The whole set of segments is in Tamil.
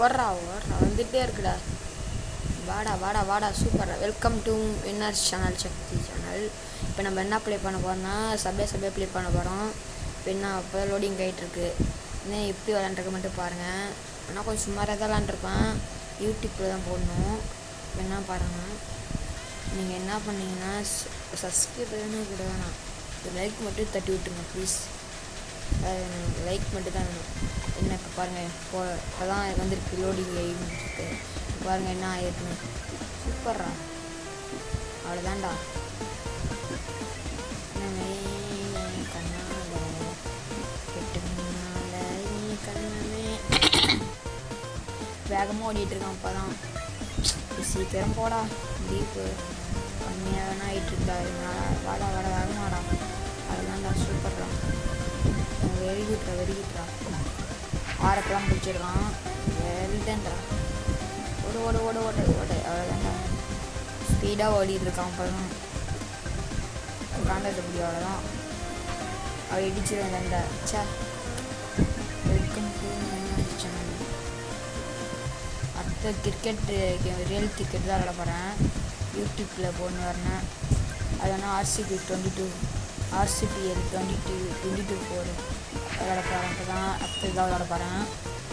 ஓடுறா ஓடுறா வந்துகிட்டே இருக்குடா. வாடா வாடா வாடா சூப்பரா. Welcome to winners channel, Shakti channel. இப்போ நம்ம என்ன ப்ளே பண்ண போகிறோம்னா சபே ப்ளே பண்ண போகிறோம். இப்போ என்ன அப்போ லோடிங் ஆகிட்டுருக்கு. இன்னும் எப்படி விளாண்டுருக்க மட்டும் பாருங்கள். ஆனால் கொஞ்சம் சுமாராக தான் விளாண்டுருப்பேன். யூடியூப்பில் தான் போடணும். என்ன பாருங்கள், நீங்கள் என்ன பண்ணீங்கன்னா சப்ஸ்கிரைப் கூட வேணாம், ஒரு லைக் மட்டும் தட்டி விட்டுருங்க ப்ளீஸ். லைக் மட்டும் தான் வேணும். என்ன இப்போ பாருங்கள், இப்போ தான் வந்திருக்கு லோடிங் ஆகிட்டு பாருங்கள் என்ன ஆகிருக்குன்னு. சூப்பர்ரா, அவ்வளோதான்டா. வேகமாக ஓடிட்டுருக்கான். அப்போ தான் சீக்கிரம் போடா, டீப்பு கம்மியாக வேணா ஆகிட்டுருக்கா. வாடா வாடா வேகமாடா, அதுதான்டா சூப்பர்ரா. வெறிக்கிட்டுறா ஆரப்பெல்லாம் பிடிச்சிருக்கான். வெல்டன்டா, ஓடு ஓடு ஓடு ஓடு ஓடு, அவ்வளோதான்டா. ஸ்பீடாக ஓடிட்டுருக்கான். அப்போ தான் உட்காந்தது அப்படி, அவ்வளோதான். அவள் இடிச்சிருவேன் தான்டா. சே, வெல்கம் டு சேனல். அடுத்த கிரிக்கெட் ரியல் கிரிக்கெட் தான் விளாட போகிறேன். யூடியூப்பில் போடணும் வரேன். அது வேணால் RCPL 22-4 விளாட போகிறேன். இப்போ தான் அடுத்த இதாக விளாட போகிறேன்.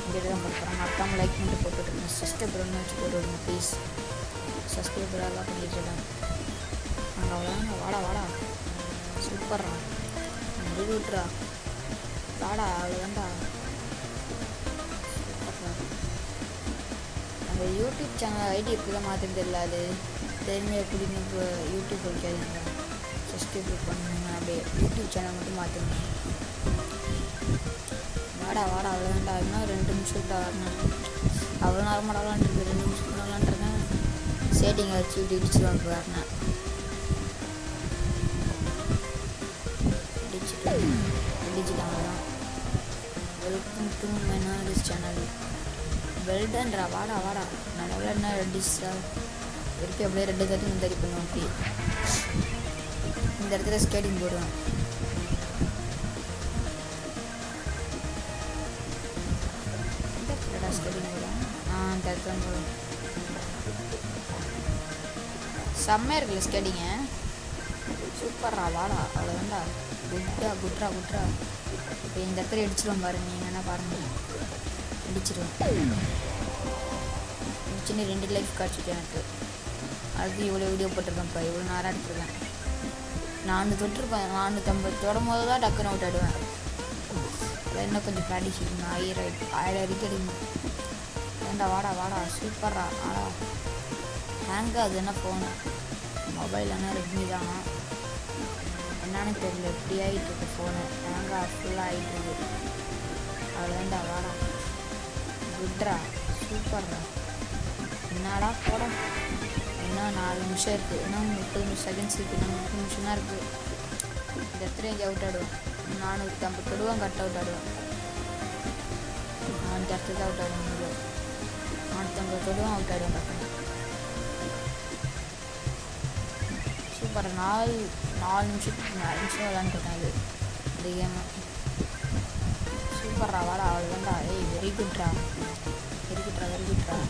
இங்கே தான் போட போகிறேன். மறக்காமல் லைக் பண்ணிட்டு போட்டு விட்ருங்க. சப்ஸ்கிரைபர் வச்சு போட்டு விடுங்க ப்ளீஸ். சப்ஸ்கிரைபர் எல்லாம் பண்ணிட்டுருக்கேன். அங்கே அவ்வளோதான். வாடா வாடா சூப்பர்ரா, முடிவு விட்டுறா. வாடா, அவ்வளோதான்டா. அந்த யூடியூப் சேனல் ஐடி எப்படி தான் மாற்றுறது இல்லை. அது தெரிஞ்ச எப்படின்னு இப்போ யூடியூப் வைக்காதீங்க. சப்ஸ்கிரைப் பண்ணுங்க. அப்படியே யூடியூப் சேனல் மட்டும் மாற்றுங்க. வாடா வாடா, அவ்வளோதான்டா. இன்னும் 2 நிமிஷம் தான் வரணும். அவ்வளோ நேரமாக விளாண்டுருக்கு. 2 நிமிஷம் விளாண்டுருக்கேன். சேட்டிங்கை வச்சு இப்படி இடிச்சுருவாங்க. இப்போ வரணும் இடிச்சுட்டாங்க தான். Welcome to winners channel. வெல்டன்ரா, வாடா வாடா. நல்லா என்ன ரெட்டிஸா திருப்பி அப்படியே 2 தட்டி தடி பண்ணுவோம். அப்படி இந்த இடத்துல ஸ்கேட்டிங் போடுவேன். ஸ்கேட்டிங் போடுவேன். இந்த இடத்துல போடுவேன். செம்மையாக இருக்குல்ல ஸ்கேட்டிங்கு, சூப்பர்ரா. வாடா, அவ்வளோதான்டா. குட்ரா. இப்போ இந்த இடத்துல இடிச்சிடுவோம் பாருங்க. நீங்கள் என்ன பாருங்கள், இடிச்சிடுவேன். இடிச்சுன்னு 2 லைஃப் கிடச்சிட்டு எனக்கு. அது இவ்வளோ வீடியோ போட்டிருக்கேன். இப்போ இவ்வளோ நேரம் எடுத்துருக்கேன். 4 தொட்டிருப்பேன். 450 தொடும் போது தான் டக்குன்னு அவுட் ஆகிடுவேன். இன்னும் கொஞ்சம் ப்ராக்டிஸ் இருக்கணும். 1000 வரைக்கும் எடுக்கணும். ஏண்டா வாடா வாடா சூப்பர்ரா. ஆடா ஹேங் ஆகுது என்ன ஃபோனு, மொபைல் ஆனால் ரெட்மி தான். என்னன்னு தெரியல, எப்படி ஆகிட்டு இருக்கு ஃபோனு. ஹேங்காக ஃபுல்லாக ஆகிட்டுருக்கு. அவ்வளோதான்டா. வாடா குட்ரா, சூப்பர்ரா. என்னடா போட, இன்னும் 4 நிமிஷம் இருக்குது. இன்னும் 30 செகண்ட்ஸ் இருக்குது. இன்னும் 30 நிமிஷம் தான் இருக்குது. இந்த இடத்துல இங்கே அவுட் ஆடுவேன். 450 தொடுவேன், கட் அவுட் ஆடுவேன். இந்த இடத்துல அவுட் ஆடுவேன். 450 தொடுவேன், அவுட் ஆடுவேன் டக்குன்னு. சூப்பர். 4 நிமிஷம் விளாண்டுருக்கேன் இது இந்த கேமு. சூப்பர்ரா. வாடா, அவ்வளோதான்டா. வெரி குட்ரா.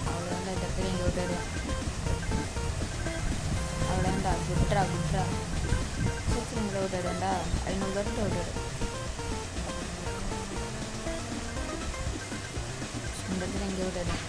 அவ்வளோதான்டா. இந்த இடத்துல இங்கே அவுட் ஆடுவேன். அவ்வளோதான்டா. குட்ரா. சூப்பர். இங்கே அவுட் ஆடுவேன்டா. 500 அவுட் ஆடு. இந்த இடத்துல இங்கே அவுட் ஆடுவேன்.